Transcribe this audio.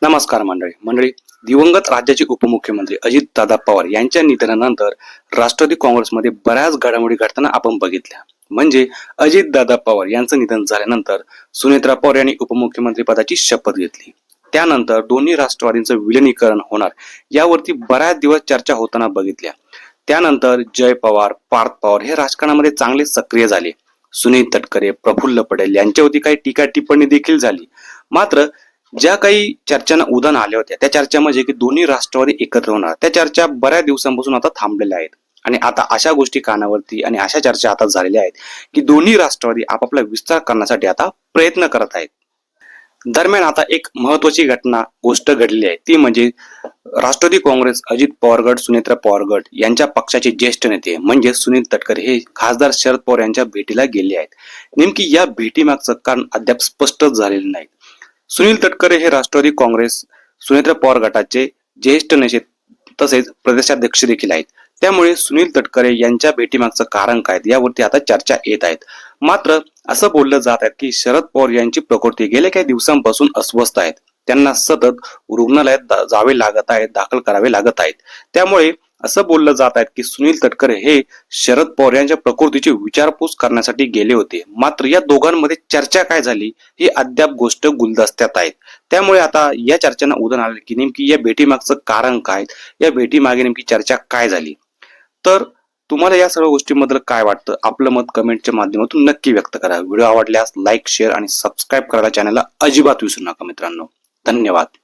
नमस्कार मंडळी दिवंगत राज्याचे उपमुख्यमंत्री अजितदादा पवार यांच्या निधनानंतर राष्ट्रवादी काँग्रेसमध्ये बऱ्याच घडामोडी घडताना आपण बघितल्या. म्हणजे अजितदादा पवार यांचं निधन झाल्यानंतर सुनेत्रा पवार यांनी उपमुख्यमंत्री पदाची शपथ घेतली. त्यानंतर दोन्ही राष्ट्रवादींचं विलिनीकरण होणार यावरती बऱ्याच दिवस चर्चा होताना बघितल्या. त्यानंतर जय पवार, पार्थ पवार हे राजकारणामध्ये चांगले सक्रिय झाले. सुनील तटकरे, प्रफुल्ल पटेल यांच्यावरती काही टीका टिप्पणी देखील झाली. मात्र ज्या काही चर्चांना उधाण आल्या होत्या त्या चर्चा म्हणजे की दोन्ही राष्ट्रवादी एकत्र होणार, त्या चर्चा बऱ्याच दिवसांपासून आता थांबलेल्या आहेत. आणि आता अशा गोष्टी कानावरती आणि अशा चर्चा आता झालेल्या आहेत की दोन्ही राष्ट्रवादी आपापला विस्तार करण्यासाठी आता प्रयत्न करत आहेत. दरम्यान आता एक महत्वाची गोष्ट घडली आहे, ती म्हणजे राष्ट्रवादी काँग्रेस अजित पवार गट, सुनेत्रा पवार गट यांच्या पक्षाचे ज्येष्ठ नेते म्हणजे सुनील तटकरे हे खासदार शरद पवार यांच्या भेटीला गेले आहेत. नेमकी या भेटीमागचं कारण अद्याप स्पष्ट झालेलं नाही. सुनील तटकरे हे राष्ट्रवादी काँग्रेस सुनेत्रा पवार गटाचे ज्येष्ठ नेते तसेच प्रदेशाध्यक्ष देखील आहेत. त्यामुळे सुनील तटकरे यांच्या भेटीमागचं कारण काय यावरती आता चर्चा येत आहेत. मात्र असं बोललं जात आहे की शरद पवार यांची प्रकृती गेल्या काही दिवसांपासून अस्वस्थ आहेत. त्यांना सतत रुग्णालयात जावे लागत आहे, दाखल करावे लागत आहेत. त्यामुळे असं बोललं जात आहे की सुनील तटकरे हे शरद पवार यांच्या प्रकृतीची विचारपूस करण्यासाठी गेले होते. मात्र या दोघांमध्ये चर्चा काय झाली ही अद्याप गोष्ट गुलदस्त्यात आहे. त्यामुळे आता या चर्चांना उधाण आले की नेमकी या भेटीमागचं कारण काय, या भेटीमागे नेमकी चर्चा काय झाली. तर तुम्हाला या सर्व गोष्टींबद्दल काय वाटतं, आपलं मत कमेंटच्या माध्यमातून नक्की व्यक्त करा. व्हिडिओ आवडल्यास लाईक, शेअर आणि सबस्क्राईब करायला चॅनलला अजिबात विसरू नका मित्रांनो. धन्यवाद.